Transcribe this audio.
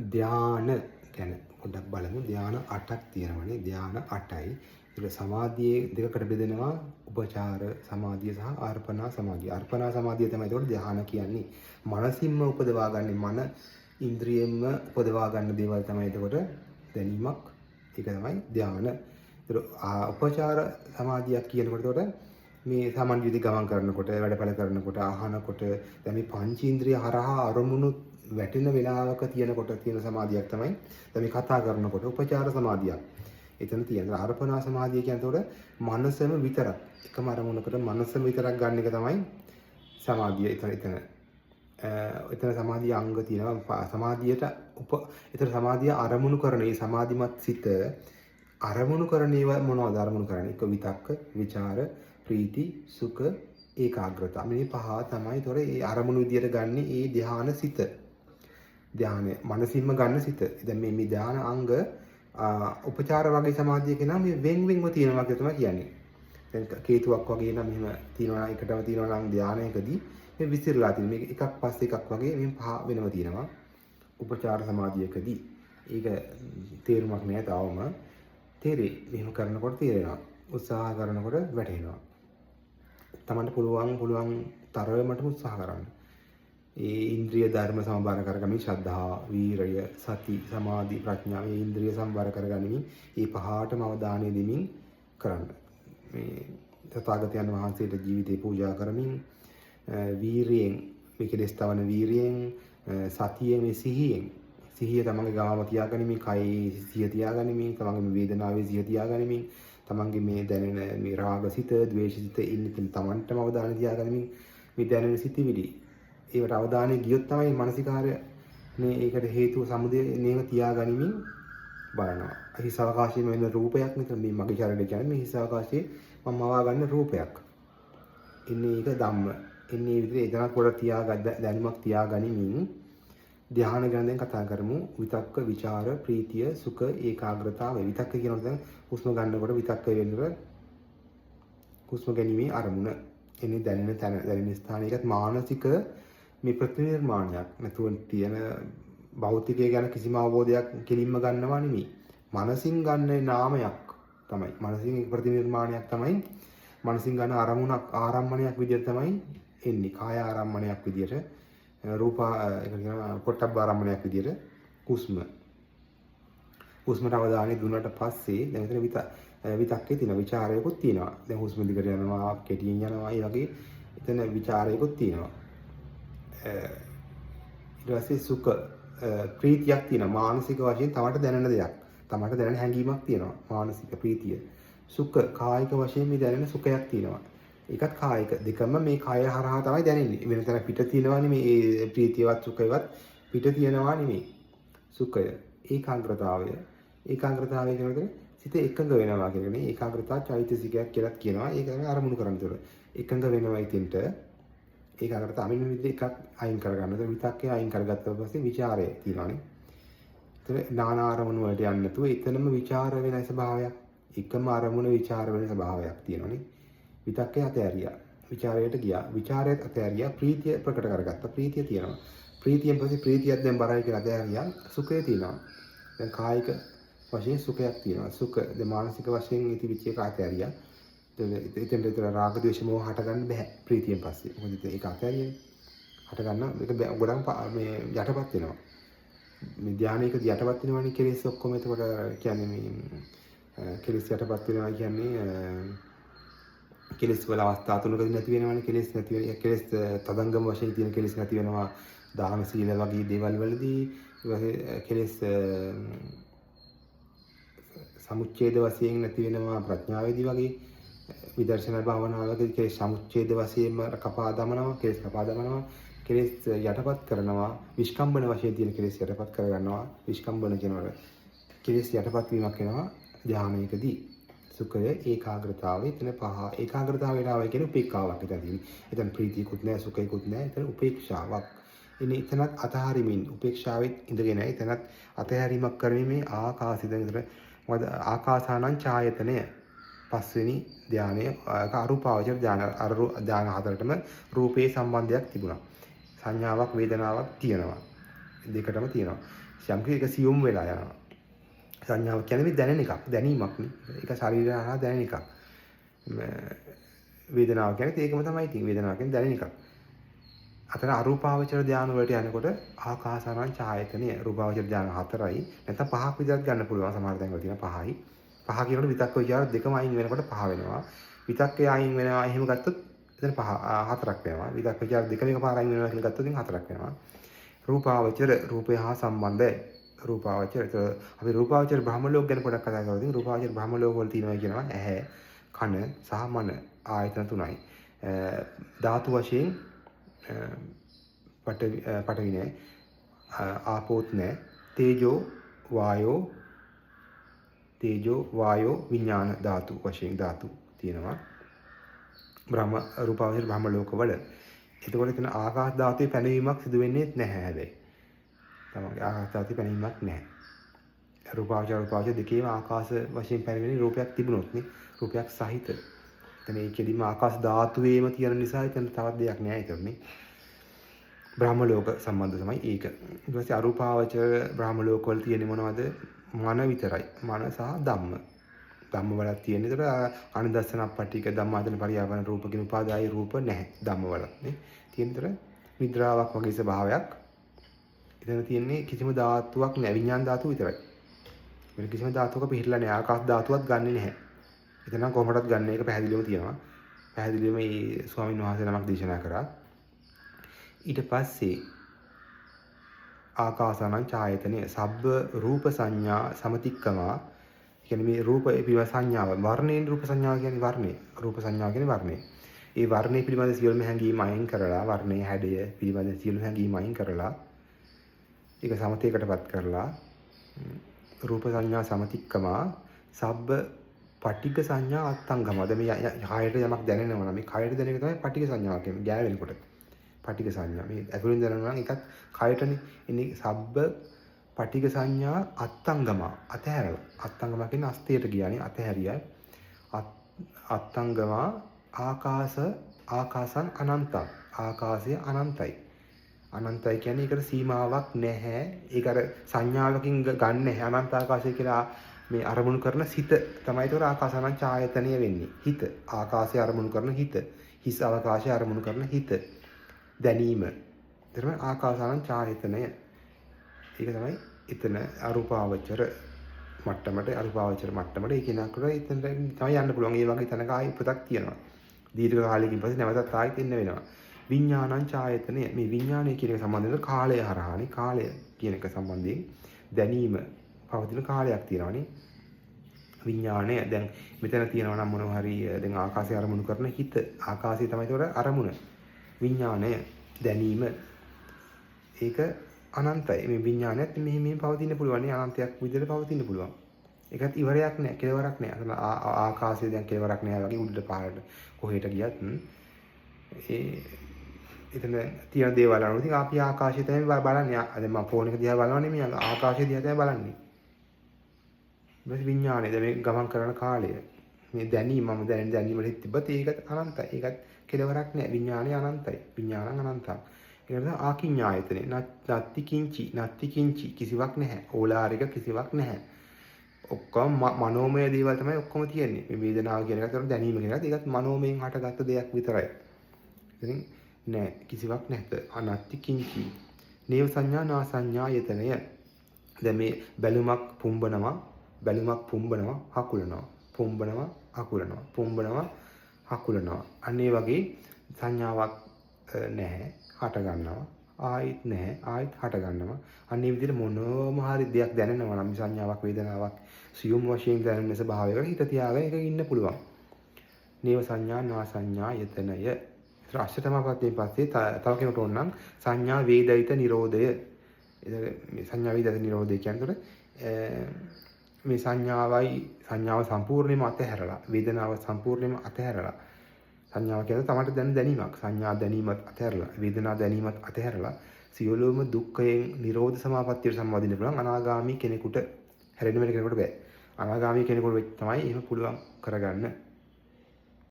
ධ්‍යාන ගැන පොඩ්ඩක් බලමු. ධ්‍යාන 8ක් තියෙනවානේ. ධ්‍යාන 8යි. ඒක සමාධියේ දෙකකට බෙදෙනවා. උපචාර සමාධිය සහ අර්පණා සමාධිය. අර්පණා සමාධිය තමයි ඒකට ධ්‍යාන කියන්නේ. මනසින්ම උපදවා ගන්න මන ඉන්ද්‍රියෙන්ම උපදවා ගන්න දේවල් තමයි ඒකට දැනීමක්. ඒක තමයි ධ්‍යාන. ඒක උපචාර සමාධියක් කියනකොට ඒකට මේ සාමාන්‍ය විදිහට ගමන් කරනකොට වැඩපළ කරනකොට ආහනකොට දැන් මේ පංචේන්ද්‍රිය හරහා අරමුණු වැටෙන වෙලාවක තියෙනකොට තියෙන සමාධියක් තමයි දැන් මේ කතා කරනකොට උපචාර සමාධියක්. එතන තියෙන අර්පණා සමාධිය කියන්නේ මනසම විතරක් එකම අරමුණකට මනසම විතරක් ගන්න එක තමයි සමාධිය. එතන සමාධිය අංග තියෙනවා. සමාධියට එතන සමාධිය අරමුණු කරන ඒ සමාධිමත් සිත අරමුණු කරන ඒවා මොනවද අරමුණු කරන්නේ? එක විතක්ක, විචාර, ප්‍රීති, සුඛ, ඒකාග්‍රතාව. මේ පහ තමයි ඒතොර ඒ අරමුණු විදියට ගන්න ඒ ධ්‍යාන සිත. ධ්‍යානය මනසින්ම ගන්න සිත. දැන් මේ ධ්‍යාන අංග උපචාර වගේ සමාධියක නම් මේ වෙන්වෙන්ව තියෙනවා කියලා තමයි කියන්නේ. දැන් කේතුවක් වගේ නම් මෙහෙම තියෙනවා එකටම තියෙනවා නම් ධ්‍යානයකදී මේ විසිරලා තියෙන මේක එකක් පස්සේ එකක් වගේ මේ පහ වෙනම තියෙනවා. උපචාර සමාධියකදී ඒක තේරුමක් නෑ තාවම. තේරෙයි. මෙහෙම කරනකොට තේරෙනවා. උත්සාහ කරනකොට වැටෙනවා. තමන්ට පුළුවන් තරමටම උත්සාහ කරන්න. ඒ ඉන්ද්‍රිය ධර්ම සමබර කරගනිමින් ශ්‍රද්ධා, වීරය, සති, සමාධි, ප්‍රඥා මේ ඉන්ද්‍රිය සමබර කරගනිමින් මේ පහටම අවධානය දෙමින් කරන්න. මේ තථාගතයන් වහන්සේට ජීවිතේ පූජා කරමින් වීරියෙන් මේ කෙලෙස් තවන වීරියෙන් සතියේ මේ සිහිය තමන්ගේ ගාම තියාගනිමින් කයේ සිහිය තියාගනිමින් තමන්ගේ වේදනාවේ සිහිය තියාගනිමින් තමන්ගේ මේ දැනෙන මේ රාගසිත, ද්වේෂසිත ඉන්න තමන්ටම අවධානය තියාගනිමින් මේ දැනෙන සිතිවිලි ඒවට අවධානය ගියොත් තමයි මානසිකාරය මේ ඒකට හේතුව සමුදය නේම තියාගනිමින් බලනවා. හිස් අවකාශයේ වෙන රූපයක් නෙතන මේ මගේ ශරීරය කියන්නේ මේ හිස් අවකාශයේ මම මවා ගන්න රූපයක්. ඉන්නේ ඒක ධම්ම. ඉන්නේ විදිහට එතනක් පොඩක් තියාගන්න දැනුමක් තියාගනිමින් ධ්‍යාන ගැන දැන් කතා කරමු. විතක්ක, ਵਿਚාර, ප්‍රීතිය, සුඛ, ඒකාග්‍රතාව. විතක්ක කියනකොට දැන් හුස්ම ගන්නකොට විතක්ක වෙනකොට හුස්ම ගැනීමේ අරමුණ. එන්නේ දැනෙන තැන දැනෙන ස්ථානයකට මානසික මේ ප්‍රතිනිර්මාණයක් නැතුව තියෙන භෞතිකය ගැන කිසිම අවබෝධයක් කෙලින්ම ගන්නවා නෙමෙයි. මනසින් ගන්න නාමයක් තමයි. මනසින් ප්‍රතිනිර්මාණයක් තමයි. මනසින් ගන්න අරමුණක් ආරම්මණයක් විදිහට තමයි එන්නේ. කාය ආරම්මණයක් විදිහට රූප පොට්ටබ්බ ආරම්මණයක් විදිහට හුස්මට අවධානය දුන්නට පස්සේ දැන් මෙතන විතක්කේ තියෙන ਵਿਚාරයකුත් තියෙනවා. දැන් හුස්ම දිගට යනවා, කෙටියෙන් යනවා. ඒ වගේ එතන ਵਿਚාරයකුත් තියෙනවා. ඊට පස්සේ සුඛ ප්‍රීතියක් තියෙනවා. මානසික වශයෙන් තමට දැනෙන දෙයක්. තමට දැනෙන හැඟීමක් තියෙනවා. මානසික ප්‍රීතිය. සුඛ කායික වශයෙන් මේ දැනෙන සුඛයක් තියෙනවා. ඒකත් කායික දෙකම මේ කය හරහා තමයි දැනෙන්නේ. වෙන තැන පිට තියෙනවා නෙමෙයි. මේ ප්‍රීතියවත් සුඛයවත් පිට තියෙනවා නෙමෙයි. සුඛය, ඒකාග්‍රතාවය කියනකොට සිත එකඟ වෙනවා කියන්නේ ඒකාග්‍රතාව චෛතසිකයක් කියලා කියනවා. ඒක තමයි අරමුණු කරන්නේ. ඒතර එකඟ වෙනවා ඉතින්ට ඒකාග්‍රතාව අමින විදිහට එකක් අයින් කරගන්න. ඒතර විතක්කේ අයින් කරගත්තා පස්සේ ਵਿਚාරය තියෙනවානේ. ඒතර නානා අරමුණු වලට යන්නේ නැතුව එතනම ਵਿਚාර වෙන ස්වභාවයක්. එකම අරමුණ ਵਿਚාර වෙන ස්වභාවයක් තියෙනවානේ. විතක්කේ අතෑරියා. ਵਿਚාරයට ගියා. විචාරයට අතෑරියා. ප්‍රීතිය ප්‍රකට කරගත්තා. ප්‍රීතිය තියෙනවා. ප්‍රීතියෙන් පස්සේ ප්‍රීතියක් දැන් බරයි කියලා අතෑරියා. සුඛය තියෙනවා. දැන් කායික වශයෙන් සුඛයක් තියෙනවා. සුඛ ද මානසික වශයෙන් ඉතිවිච්ච එක අතෑරියා. එතෙන්ට රාග ද්වේෂ මොහ හට ගන්න බෑ ප්‍රීතියෙන් පස්සේ. මොකද ඒක අතෑරියනේ. හට ගන්න මේක ගොඩක් මේ යටපත් වෙනවා. මේ ධානයකදී යටපත් වෙනවනේ කෙලෙස් ඔක්කොම. එතකොට කියන්නේ මේ කෙලෙස් යටපත් වෙනවා කියන්නේ කෙලෙස් වල අවස්ථා තුනකදී නැති වෙනවනේ. කෙලෙස් නැති වෙන කෙලෙස් තදංගම වශයෙන් තියෙන කෙලෙස් නැති වෙනවා. දාන සීල වගේ දේවල් වලදී කෙලෙස් සමුච්ඡේද වශයෙන් නැති වෙනවා. ප්‍රඥාවේදී වගේ විදර්ශනා භාවනාවකදී කෙලෙස් සමුච්ඡේද වශයෙන්ම කපා දමනවා. කෙලෙස් කපා දමනවා. කෙලෙස් යටපත් කරනවා. විස්කම්බන වශයෙන් තියෙන කෙලෙස් යටපත් කර ගන්නවා. විස්කම්බන කියනවල කෙලෙස් යටපත් වීමක් වෙනවා ධානයකදී. සුඛය, ඒකාග්‍රතාවය, එතන පහ. ඒකාග්‍රතාවයට ආවයි කියන්නේ උපේක්ඛාවක් එතනදී. එතන ප්‍රීතියකුත් නැහැ, සුඛයකුත් නැහැ. එතන උපේක්ෂාවක්. ඉතින් එතනත් අතහරිමින් උපේක්ෂාවෙත් ඉඳගෙන එතනත් අතහැරීමක් කරමින් මේ ආකාශිත විතර මොකද ආකාසානං ඡායතනය පස්වෙනි ධානය අරූපාවචර ධාන හතරටම රූපේ සම්බන්ධයක් තිබුණා. සංඥාවක් වේදනාවක් තියෙනවා. දෙකටම තියෙනවා. යම්කිසි එක සියුම් වෙලා යනවා. සංඥාව කියන්නේ මේ දැනෙන එකක්. දැනීමක් නේ. ඒක ශරීරය හරහා දැනෙන එකක්. වේදනාව කියන්නේ ඒකම තමයි තියෙන්නේ. වේදනාව කියන්නේ දැනෙන එකක්. අතන අරූපාවචර ධානය වලට යනකොට ආකාසානං ඡායතනෙ රූපාවචර ධානය 4යි නැත්නම් 5ක් විතරක් ගන්න පුළුවන්. සමහර තැන්වල තියෙන 5යි. 5 කියනකොට විතක්ක විචාර දෙකම අයින් වෙනකොට 5 වෙනවා. විතක්කේ අයින් වෙනවා එහෙම ගත්තොත් එතන 4ක් වෙනවා. විතක්ක විචාර දෙකම එකපාර අයින් වෙනවා කියලා ගත්තොත් 4ක් වෙනවා. රූපාවචර රූපය හා සම්බන්ධයි. රූපාවචර අපි රූපාවචර බ්‍රහ්ම ලෝක ගැන පොඩ්ඩක් කතා කරමු. රූපාවචර බ්‍රහ්ම ලෝක වල තියෙනවා කියනවා ඇහැ, කන සහ මන ආයතන තුනයි. ධාතු වශයෙන් පඨවි නැහැ, ආපෝත් නැහැ, තේජෝ වායෝ විඥාන ධාතු වශයෙන් ධාතු තියෙනවා. රූපාවචර බ්‍රහ්ම ලෝකවල. එතකොට එතන ආකාශ ධාතුවේ පැනවීමක් සිදු වෙන්නේ නැහැ හැබැයි. තමයි ආකාශ ධාතුවේ පැනවීමක් නැහැ. රූපාවචර දෙකේම ආකාශ වශයෙන් පැනවෙන රූපයක් තිබුණොත් නේ රූපයක් සහිත. එතන ඒකෙදිම ආකාශ ධාතුවේම තියෙන නිසා එතන තවත් දෙයක් නැහැ ඒකනේ. බ්‍රහ්ම ලෝක සම්බන්ධ තමයි ඒක. ඊට පස්සේ අරූපාවචර බ්‍රහ්ම ලෝක වල තියෙන්නේ මොනවද? මන විතරයි. මන සහ ධම්ම. ධම්ම වලක් තියෙන. ඒතර අනිදස්සනප්පටික ධම්මාදන පරියාපන රූප කියන උපාදාය රූප නැහැ. ධම්ම වල නේ. තියෙනතර නිද්‍රාවක් වගේ ස්වභාවයක්. එතන තියෙන්නේ කිසිම ධාතුවක් නැහැ. විඥාන ධාතුව විතරයි. වෙන කිසිම ධාතුවක පිළිහිලා නැහැ. ආකාශ ධාතුවක් ගන්නෙ නැහැ. එතන කොහොමදත් ගන්න එක පැහැදිලිවම තියෙනවා. පැහැදිලිවම මේ ස්වාමීන් වහන්සේ නමක් දේශනා කරා. ඊට පස්සේ ආකාසානං ඡායතනෙ සබ්බ රූප සංඥා සමතික්කමා කියන්නේ මේ රූප පිළිබඳ සංඥාව වර්ණයෙන් රූප සංඥාව කියන්නේ වර්ණේ රූප සංඥාව කියන්නේ වර්ණේ. ඒ වර්ණේ පිළිබඳ සියලුම හැඟීම් අයින් කරලා වර්ණයේ හැඩය පිළිබඳ සියලුම හැඟීම් අයින් කරලා ඒක සමතේකටපත් කරලා රූප සංඥා සමතික්කමා සබ්බ පටිඝ සංඥා අත්තංගම. දැන් මේ කායයට යමක් දැනෙනවා නම් මේ කායයට දැනෙන එක තමයි පටිඝ සංඥාව කියන්නේ. ගෑවෙනකොට පටිඝ සංඥා. මේ ඇතුලින් දැනෙනවා නම් එකක් කායයටනේ. ඉන්නේ සබ්බ පටිඝ සංඥා අත්තංගම අතහැරලා. අත්තංගම කියන්නේ අස්තයට ගියානේ අතහැරියයි. අත්තංගම ආකාසං අනන්තං. ආකාශය අනන්තයි. අනන්තයි කියන්නේ ඒකට සීමාවක් නැහැ. ඒක අර සංඥාවකින් ගන්න නැහැ. අනන්ත ආකාශය කියලා මේ අරමුණු කරන සිත තමයි ඒතර ආකාසානං ඡායතනය වෙන්නේ. හිත. ආකාශය අරමුණු කරන හිත. හිස් අවකාශය අරමුණු කරන හිත. දැනීම. එතරම් ආකාසානං ඡායතනය. ඒක තමයි එතන අරූපාවචර මට්ටමට ඒ කෙනාට එතන තමයි යන්න පුළුවන්. ඒ වගේ තැනක ආයි උපතක් තියෙනවා. දීර්ඝ කාලයකින් පස්සේ නැවතත් ආයෙත් එන්න වෙනවා. විඥානං ඡායතනය. මේ විඥානය කියන එක සම්බන්ධව කාලය හරහානේ කාලය කියන එක සම්බන්ධයෙන් දැනීම පවතින කාලයක් තියෙනවානේ. විඥානය දැන් මෙතන තියෙනවා නම් මොනවා හරි දැන් ආකාශය අරමුණු කරන හිත. ආකාශය තමයි ඒතර අරමුණ. විඥානය දැනීම ඒක අනන්තයි. මේ විඥානයත් මෙහෙම පවතින්න පුළුවන් නේ අනන්තයක් විදිහට පවතින්න පුළුවන්. ඒකත් ඉවරයක් නෑ කෙලවරක් නෑ. අතන ආකාශය දැන් කෙලවරක් නෑ වගේ උඩට පහළට කොහෙට ගියත් එතන තියෙන දේවල් අනුව ඉතින් අපි ආකාශය තමයි බලන්නේ. දැන් මම ෆෝන් එක දිහා බලනවා නෙමෙයි ආකාශය දිහා තමයි බලන්නේ. මේ විඥානය දැන් මේ ගමන් කරන කාලය මේ දැනීම මම දැනීමට තිබ්බත් ඒකත් අනන්තයි. ඒකත් කෙලවරක් නෑ. විඥානය අනන්තයි. විඥානං අනන්තං. ඒකට ආකින්ඥායතනේ නත්ති කිංචි කිසිවක් නැහැ. ඕලාරික කිසිවක් නැහැ. ඔක්කොම මනෝමය දේවල් තමයි ඔක්කොම තියෙන්නේ. මේ වේදනාව කියන එකට දැනීම කියන එකට ඒකත් මනෝමයෙන් හටගත්ත දෙයක් විතරයි. ඉතින් නෑ කිසිවක් නැත. අනත්ති කිංචි. නේව සංඥා නා සංඥායතනය. දැන් මේ බැලුමක් පුම්බනවා හකුලනවා. පුම්බනවා හකුලනවා. අන්න ඒ වගේ සංඥාවක් නැහැ. හට ගන්නවා. ආයිත් නැහැ. ආයිත් හට ගන්නවා. අන්න ඒ විදිහට මොනම හරි දෙයක් දැනෙනවා නම් සංඥාවක් වේදනාවක් සියුම් වශයෙන් දැනෙන ස්වභාවයකට හිත තියාගෙන ඒක ඉන්න පුළුවන්. නේව සංඥා නා සංඥායතනය. ඒතර අෂ්ටමපදයෙන් පස්සේ තව කෙනෙකුට ඕන නම් සංඥා වේදිත නිරෝධය. මේ සංඥා වේදිත නිරෝධය කියන්නේ මේ සංඥාව සම්පූර්ණයෙන්ම අතහැරලා වේදනාව සම්පූර්ණයෙන්ම අතහැරලා සංඥාව කියන්නේ තමයි දැනීමක්. සංඥා දැනීමත් අතහැරලා වේදනා දැනීමත් අතහැරලා සියලුම දුක්ඛයෙන් නිරෝධ සමාපත්තියට සම්බන්ධින්න පුළුවන් අනාගාමී කෙනෙකුට හැරෙන්න වෙන කෙනෙකුට බෑ. අනාගාමී කෙනෙකුට තමයි එහෙම පුළුවන් කරගන්න.